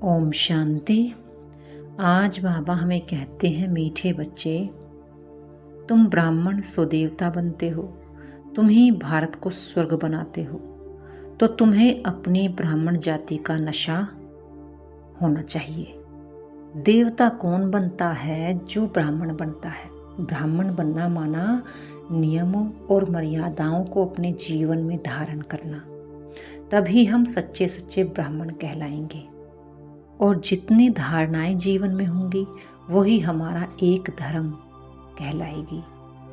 ओम शांति। आज बाबा हमें कहते हैं, मीठे बच्चे, तुम ब्राह्मण स्वदेवता बनते हो, तुम ही भारत को स्वर्ग बनाते हो, तो तुम्हें अपनी ब्राह्मण जाति का नशा होना चाहिए। देवता कौन बनता है? जो ब्राह्मण बनता है। ब्राह्मण बनना माना नियमों और मर्यादाओं को अपने जीवन में धारण करना। तभी हम सच्चे सच्चे ब्राह्मण कहलाएंगे। और जितनी धारणाएं जीवन में होंगी वही हमारा एक धर्म कहलाएगी,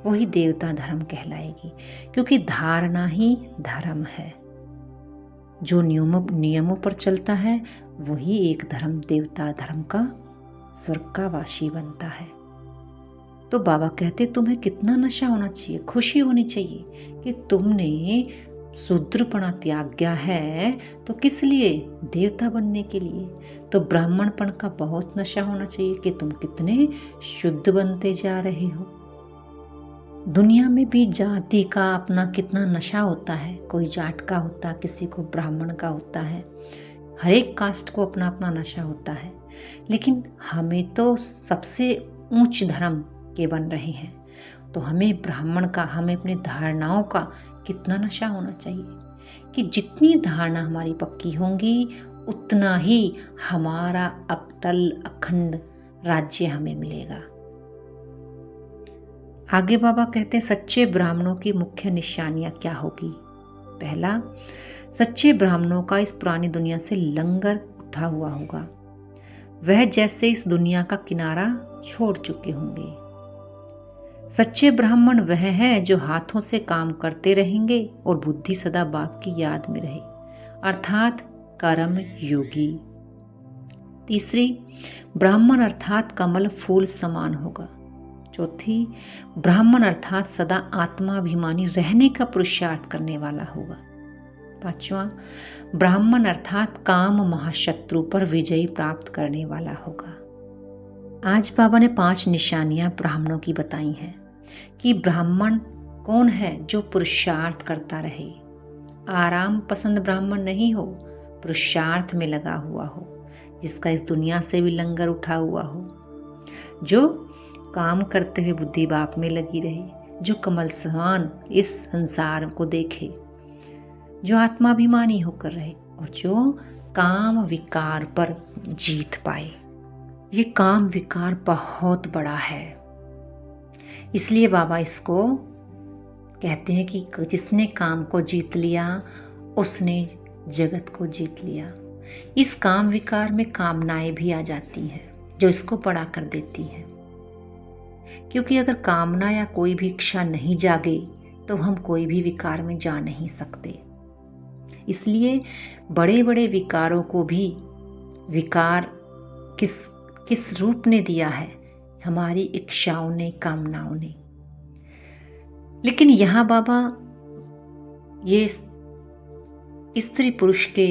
वही देवता धर्म कहलाएगी। क्योंकि धारणा ही धर्म है। जो नियमों पर चलता है वही एक धर्म, देवता धर्म का, स्वर्ग का वासी बनता है। तो बाबा कहते तुम्हें कितना नशा होना चाहिए, खुशी होनी चाहिए कि तुमने शूद्रपना त्याग गया है। तो किस लिए? देवता बनने के लिए। तो ब्राह्मणपन का बहुत नशा होना चाहिए कि तुम कितने शुद्ध बनते जा रहे हो। दुनिया में भी जाति का अपना कितना नशा होता है। कोई जाट का होता, किसी को ब्राह्मण का होता है। हर एक कास्ट को अपना अपना नशा होता है। लेकिन हमें तो सबसे ऊंच धर्म के बन रहे हैं, तो हमें ब्राह्मण का, हमें अपनी धारणाओं का कितना नशा होना चाहिए कि जितनी धारणा हमारी पक्की होंगी उतना ही हमारा अटल अखंड राज्य हमें मिलेगा। आगे बाबा कहते हैं, सच्चे ब्राह्मणों की मुख्य निशानियां क्या होगी? पहला, सच्चे ब्राह्मणों का इस पुरानी दुनिया से लंगर उठा हुआ होगा। वह जैसे इस दुनिया का किनारा छोड़ चुके होंगे। सच्चे ब्राह्मण वह है जो हाथों से काम करते रहेंगे और बुद्धि सदा बाप की याद में रहे, अर्थात कर्म योगी। तीसरी, ब्राह्मण अर्थात कमल फूल समान होगा। चौथी, ब्राह्मण अर्थात सदा आत्माभिमानी रहने का पुरुषार्थ करने वाला होगा। पांचवा, ब्राह्मण अर्थात काम महाशत्रु पर विजय प्राप्त करने वाला होगा। आज बाबा ने 5 निशानियां ब्राह्मणों की बताई हैं कि ब्राह्मण कौन है? जो पुरुषार्थ करता रहे। आराम पसंद ब्राह्मण नहीं हो, पुरुषार्थ में लगा हुआ हो, जिसका इस दुनिया से भी लंगर उठा हुआ हो, जो काम करते हुए बुद्धि बाप में लगी रहे, जो कमल समान इस संसार को देखे, जो आत्माभिमानी होकर रहे और जो काम विकार पर जीत पाए। ये काम विकार बहुत बड़ा है, इसलिए बाबा इसको कहते हैं कि जिसने काम को जीत लिया उसने जगत को जीत लिया। इस काम विकार में कामनाएं भी आ जाती हैं जो इसको बड़ा कर देती हैं। क्योंकि अगर कामना या कोई भी इच्छा नहीं जागे तो हम कोई भी विकार में जा नहीं सकते। इसलिए बड़े बड़े विकारों को भी विकार किस रूप ने दिया है? हमारी इच्छाओं ने, कामनाओं ने। लेकिन यहाँ बाबा ये स्त्री पुरुष के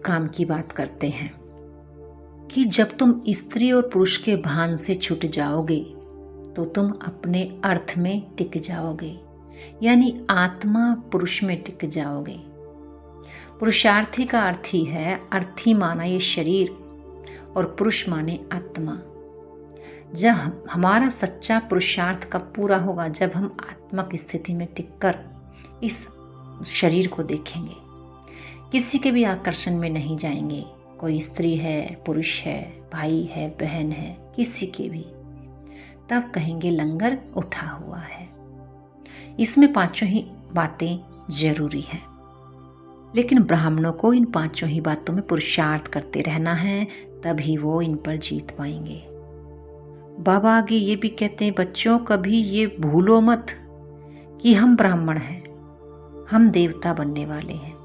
काम की बात करते हैं कि जब तुम स्त्री और पुरुष के भान से छूट जाओगे तो तुम अपने अर्थ में टिक जाओगे, यानी आत्मा पुरुष में टिक जाओगे। पुरुषार्थी का अर्थ ही है, अर्थी माना ये शरीर और पुरुष माने आत्मा। जब हमारा सच्चा पुरुषार्थ कब पूरा होगा? जब हम आत्मक स्थिति में टिककर इस शरीर को देखेंगे, किसी के भी आकर्षण में नहीं जाएंगे। कोई स्त्री है, पुरुष है, भाई है, बहन है, किसी के भी, तब कहेंगे लंगर उठा हुआ है। इसमें 5 ही बातें जरूरी हैं। लेकिन ब्राह्मणों को इन 5 ही बातों में पुरुषार्थ करते रहना है, तभी वो इन पर जीत पाएंगे। बाबा आगे ये भी कहते हैं, बच्चों कभी ये भूलो मत कि हम ब्राह्मण हैं, हम देवता बनने वाले हैं।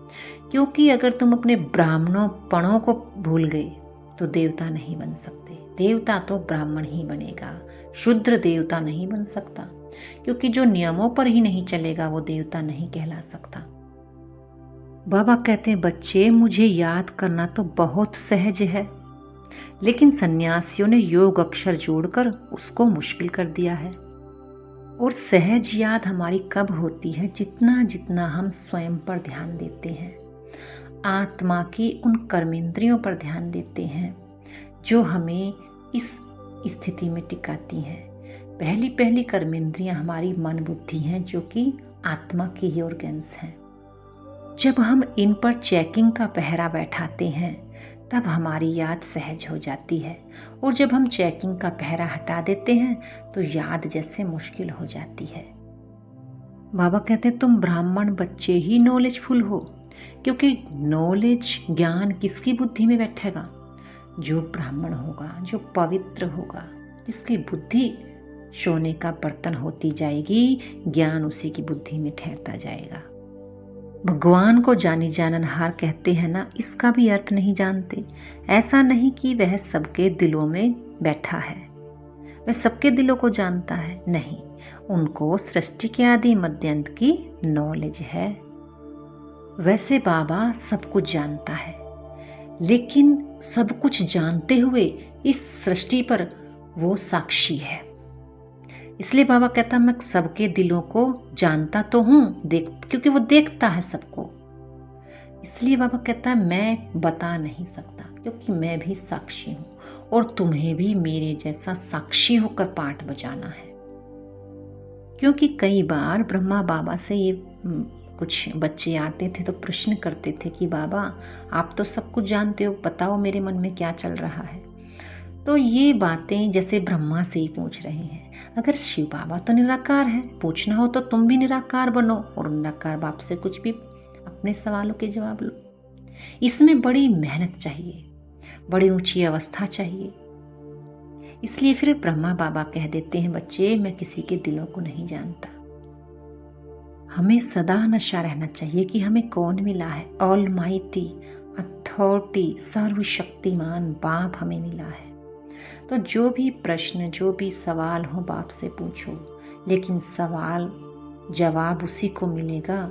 क्योंकि अगर तुम अपने ब्राह्मणोपणों को भूल गए तो देवता नहीं बन सकते। देवता तो ब्राह्मण ही बनेगा, शूद्र देवता नहीं बन सकता। क्योंकि जो नियमों पर ही नहीं चलेगा वो देवता नहीं कहला सकता। बाबा कहते हैं, बच्चे मुझे याद करना तो बहुत सहज है, लेकिन सन्यासियों ने योग अक्षर जोड़कर उसको मुश्किल कर दिया है। और सहज याद हमारी कब होती है? जितना जितना हम स्वयं पर ध्यान देते हैं, आत्मा की उन कर्मेंद्रियों पर ध्यान देते हैं जो हमें इस स्थिति में टिकाती हैं। पहली पहली कर्मेंद्रियां हमारी मन बुद्धि हैं, जो कि आत्मा की ही ऑर्गन्स हैं। जब हम इन पर चेकिंग का पहरा बैठाते हैं तब हमारी याद सहज हो जाती है, और जब हम चेकिंग का पहरा हटा देते हैं तो याद जैसे मुश्किल हो जाती है। बाबा कहते हैं तुम ब्राह्मण बच्चे ही नॉलेजफुल हो, क्योंकि नॉलेज ज्ञान किसकी बुद्धि में बैठेगा? जो ब्राह्मण होगा, जो पवित्र होगा, जिसकी बुद्धि सोने का बर्तन होती जाएगी, ज्ञान उसी की बुद्धि में ठहरता जाएगा। भगवान को जानी जाननहार कहते हैं ना, इसका भी अर्थ नहीं जानते। ऐसा नहीं कि वह सबके दिलों में बैठा है, वह सबके दिलों को जानता है, नहीं, उनको सृष्टि के आदि मध्यांत की नॉलेज है। वैसे बाबा सब कुछ जानता है, लेकिन सब कुछ जानते हुए इस सृष्टि पर वो साक्षी है। इसलिए बाबा कहता मैं सबके दिलों को जानता तो हूँ, क्योंकि वो देखता है सबको। इसलिए बाबा कहता है मैं बता नहीं सकता, क्योंकि मैं भी साक्षी हूँ, और तुम्हें भी मेरे जैसा साक्षी होकर पाठ बजाना है। क्योंकि कई बार ब्रह्मा बाबा से ये कुछ बच्चे आते थे तो प्रश्न करते थे कि बाबा आप तो सब कुछ जानते हो, बताओ मेरे मन में क्या चल रहा है। तो ये बातें जैसे ब्रह्मा से ही पूछ रहे हैं। अगर शिव बाबा तो निराकार है, पूछना हो तो तुम भी निराकार बनो और निराकार बाप से कुछ भी अपने सवालों के जवाब लो। इसमें बड़ी मेहनत चाहिए, बड़ी ऊंची अवस्था चाहिए। इसलिए फिर ब्रह्मा बाबा कह देते हैं बच्चे मैं किसी के दिलों को नहीं जानता। हमें सदा नशा रहना चाहिए कि हमें कौन मिला है। ऑलमाइटी अथॉरिटी, सर्वशक्तिमान बाप हमें मिला है। तो जो भी प्रश्न, जो भी सवाल हो बाप से पूछो, लेकिन सवाल जवाब उसी को मिलेगा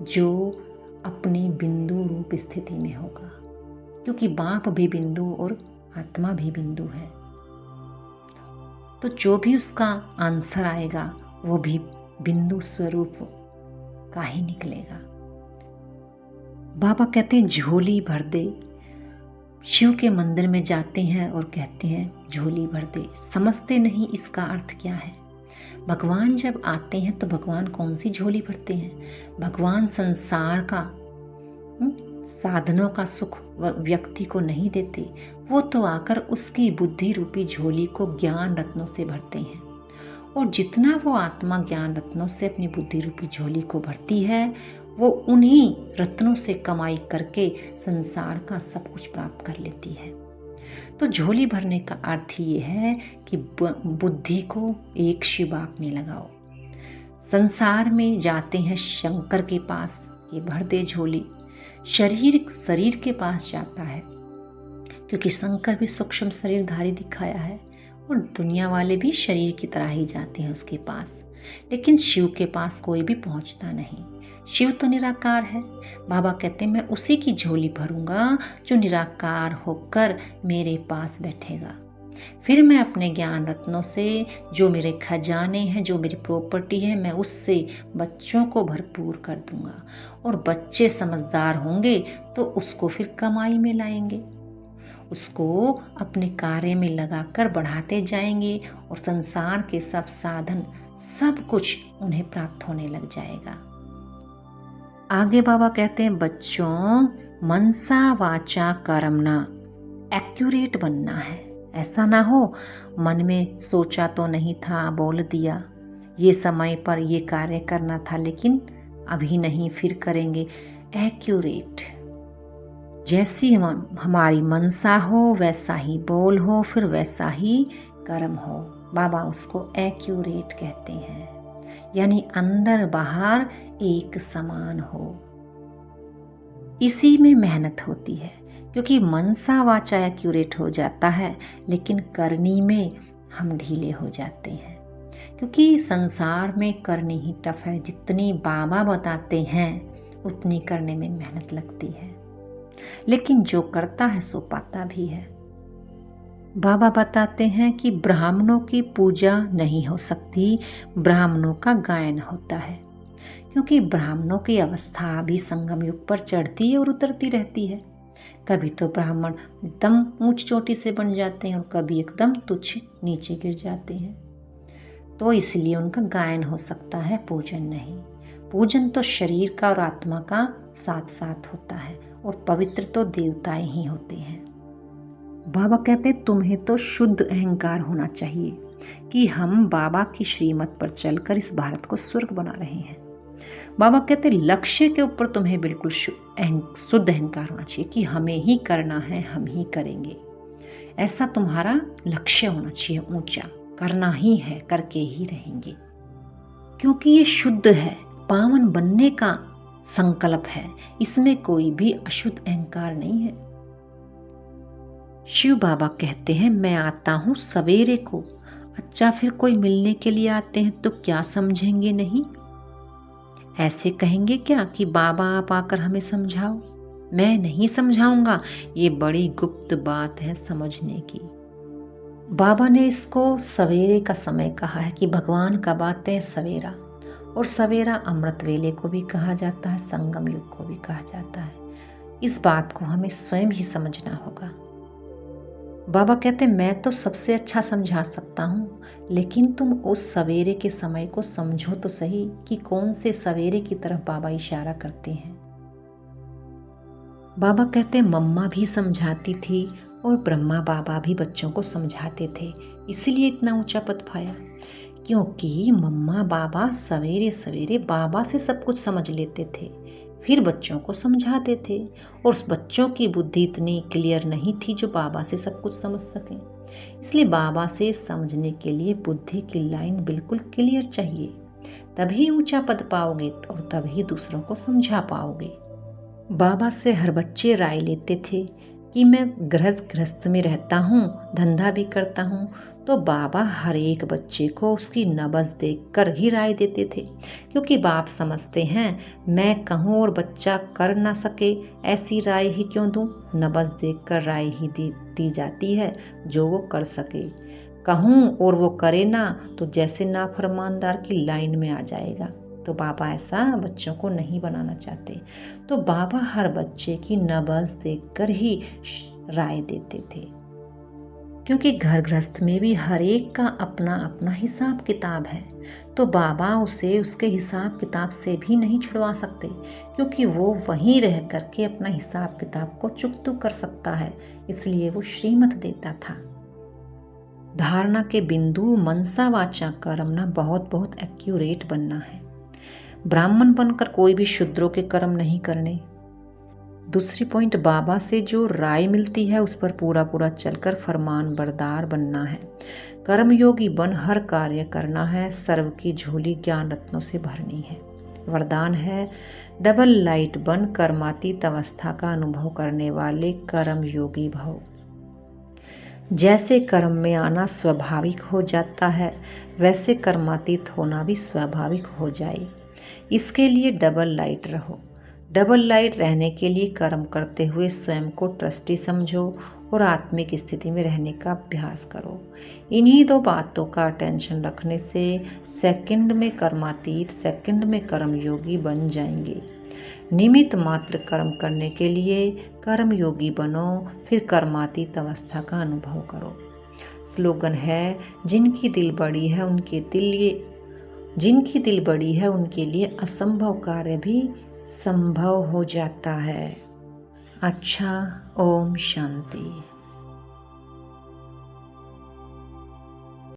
जो अपनी बिंदु रूप स्थिति में होगा, क्योंकि बाप भी बिंदु और आत्मा भी बिंदु है। तो जो भी उसका आंसर आएगा वो भी बिंदु स्वरूप का ही निकलेगा। बाबा कहते हैं झोली भर दे। शिव के मंदिर में जाते हैं और कहते हैं झोली भर दे, समझते नहीं इसका अर्थ क्या है। भगवान जब आते हैं तो भगवान कौन सी झोली भरते हैं? भगवान संसार का साधनों का सुख व्यक्ति को नहीं देते, वो तो आकर उसकी बुद्धि रूपी झोली को ज्ञान रत्नों से भरते हैं। और जितना वो आत्मा ज्ञान रत्नों से अपनी बुद्धि रूपी झोली को भरती है, वो उन्हीं रत्नों से कमाई करके संसार का सब कुछ प्राप्त कर लेती है। तो झोली भरने का अर्थ ये है कि बुद्धि को एक शिव बाप में लगाओ। संसार में जाते हैं शंकर के पास, ये भर दे झोली। शरीर के पास जाता है, क्योंकि शंकर भी सूक्ष्म शरीरधारी दिखाया है, और दुनिया वाले भी शरीर की तरह ही जाते हैं उसके पास। लेकिन शिव के पास कोई भी पहुंचता नहीं। शिव तो निराकार है। बाबा कहते हैं मैं उसी की झोली भरूंगा जो निराकार होकर मेरे पास बैठेगा। फिर मैं अपने ज्ञान रत्नों से, जो मेरे खजाने हैं, जो मेरी प्रॉपर्टी है, मैं उससे बच्चों को भरपूर कर दूंगा। और बच्चे समझदार होंगे तो उसको फिर कमाई में लाएंगे, उसको अपने कार्य में लगाकर बढ़ाते जाएंगे, और संसार के सब साधन, सब कुछ उन्हें प्राप्त होने लग जाएगा। आगे बाबा कहते हैं बच्चों मनसा वाचा कर्मणा, एक्यूरेट बनना है। ऐसा ना हो मन में सोचा तो नहीं था, बोल दिया, ये समय पर ये कार्य करना था लेकिन अभी नहीं, फिर करेंगे। एक्यूरेट, जैसी हमारी मनसा हो वैसा ही बोल हो, फिर वैसा ही कर्म हो। बाबा उसको एक्यूरेट कहते हैं, यानी अंदर बाहर एक समान हो। इसी में मेहनत होती है, क्योंकि मनसा वाचा एक्यूरेट हो जाता है, लेकिन करनी में हम ढीले हो जाते हैं। क्योंकि संसार में करनी ही टफ है। जितनी बाबा बताते हैं उतनी करने में मेहनत लगती है, लेकिन जो करता है सो पाता भी है। बाबा बताते हैं कि ब्राह्मणों की पूजा नहीं हो सकती, ब्राह्मणों का गायन होता है, क्योंकि ब्राह्मणों की अवस्था भी संगम युग पर चढ़ती और उतरती रहती है। कभी तो ब्राह्मण एकदम ऊंच चोटी से बन जाते हैं और कभी एकदम तुच्छ नीचे गिर जाते हैं। तो इसलिए उनका गायन हो सकता है, पूजन नहीं। पूजन तो शरीर का और आत्मा का साथ साथ होता है और पवित्र तो देवताएं ही होते हैं। बाबा कहते हैं तुम्हें तो शुद्ध अहंकार होना चाहिए कि हम बाबा की श्रीमत पर चलकर इस भारत को स्वर्ग बना रहे हैं। बाबा कहते हैं लक्ष्य के ऊपर तुम्हें बिल्कुल शुद्ध अहंकार होना चाहिए कि हमें ही करना है, हम ही करेंगे। ऐसा तुम्हारा लक्ष्य होना चाहिए ऊंचा, करना ही है, करके ही रहेंगे, क्योंकि ये शुद्ध है, पावन बनने का संकल्प है, इसमें कोई भी अशुद्ध अहंकार नहीं है। शिव बाबा कहते हैं मैं आता हूँ सवेरे को। अच्छा, फिर कोई मिलने के लिए आते हैं तो क्या समझेंगे नहीं? ऐसे कहेंगे क्या कि बाबा आप आकर हमें समझाओ? मैं नहीं समझाऊंगा, ये बड़ी गुप्त बात है समझने की। बाबा ने इसको सवेरे का समय कहा है कि भगवान कब आते हैं, सवेरा। और सवेरा अमृत वेले को भी कहा जाता है, संगम युग को भी कहा जाता है। इस बात को हमें स्वयं ही समझना होगा। बाबा कहते हैं मैं तो सबसे अच्छा समझा सकता हूँ, लेकिन तुम उस सवेरे के समय को समझो तो सही कि कौन से सवेरे की तरफ बाबा इशारा करते हैं। बाबा कहते हैं मम्मा भी समझाती थी और ब्रह्मा बाबा भी बच्चों को समझाते थे, इसलिए इतना ऊंचा पद पाया। क्योंकि मम्मा बाबा सवेरे सवेरे बाबा से सब कुछ समझ लेते थे, फिर बच्चों को समझाते थे। और उस बच्चों की बुद्धि इतनी क्लियर नहीं थी जो बाबा से सब कुछ समझ सकें, इसलिए बाबा से समझने के लिए बुद्धि की लाइन बिल्कुल क्लियर चाहिए, तभी ऊंचा पद पाओगे और तभी दूसरों को समझा पाओगे। बाबा से हर बच्चे राय लेते थे कि मैं गृहस्थ में रहता हूँ, धंधा भी करता हूँ, तो बाबा हर एक बच्चे को उसकी नब्ज़ देखकर ही राय देते थे, क्योंकि बाप समझते हैं मैं कहूँ और बच्चा कर ना सके, ऐसी राय ही क्यों दूँ, नब्ज़ देखकर राय ही दी जाती है जो वो कर सके। कहूँ और वो करे ना तो जैसे नाफरमानदार की लाइन में आ जाएगा। तो बाबा ऐसा बच्चों को नहीं बनाना चाहते, तो बाबा हर बच्चे की नब्ज़ देखकर ही राय देते थे, क्योंकि घर गृहस्थ में भी हर एक का अपना अपना हिसाब किताब है। तो बाबा उसे उसके हिसाब किताब से भी नहीं छुड़वा सकते, क्योंकि वो वहीं रह करके अपना हिसाब किताब को चुकतू कर सकता है, इसलिए वो श्रीमत देता था। धारणा के बिंदु मनसा वाचा कर्मना बहुत बहुत एक्यूरेट बनना है। ब्राह्मण बनकर कोई भी शूद्रों के कर्म नहीं करने। दूसरी पॉइंट, बाबा से जो राय मिलती है उस पर पूरा पूरा चलकर फरमान बरदार बनना है। कर्मयोगी बन हर कार्य करना है, सर्व की झोली ज्ञान रत्नों से भरनी है। वरदान है डबल लाइट बन कर्मातीत अवस्था का अनुभव करने वाले कर्मयोगी भव। जैसे कर्म में आना स्वाभाविक हो जाता है, वैसे कर्मातीत होना भी स्वाभाविक हो जाए। इसके लिए डबल लाइट रहो। डबल लाइट रहने के लिए कर्म करते हुए स्वयं को ट्रस्टी समझो और आत्मिक स्थिति में रहने का अभ्यास करो। इन्हीं दो बातों का अटेंशन रखने से सेकंड में कर्मातीत, सेकंड में कर्मयोगी बन जाएंगे। निमित्त मात्र कर्म करने के लिए कर्मयोगी बनो, फिर कर्मातीत अवस्था का अनुभव करो। स्लोगन है जिनकी दिल बड़ी है उनके लिए असंभव कार्य भी संभव हो जाता है। अच्छा, ओम शांति।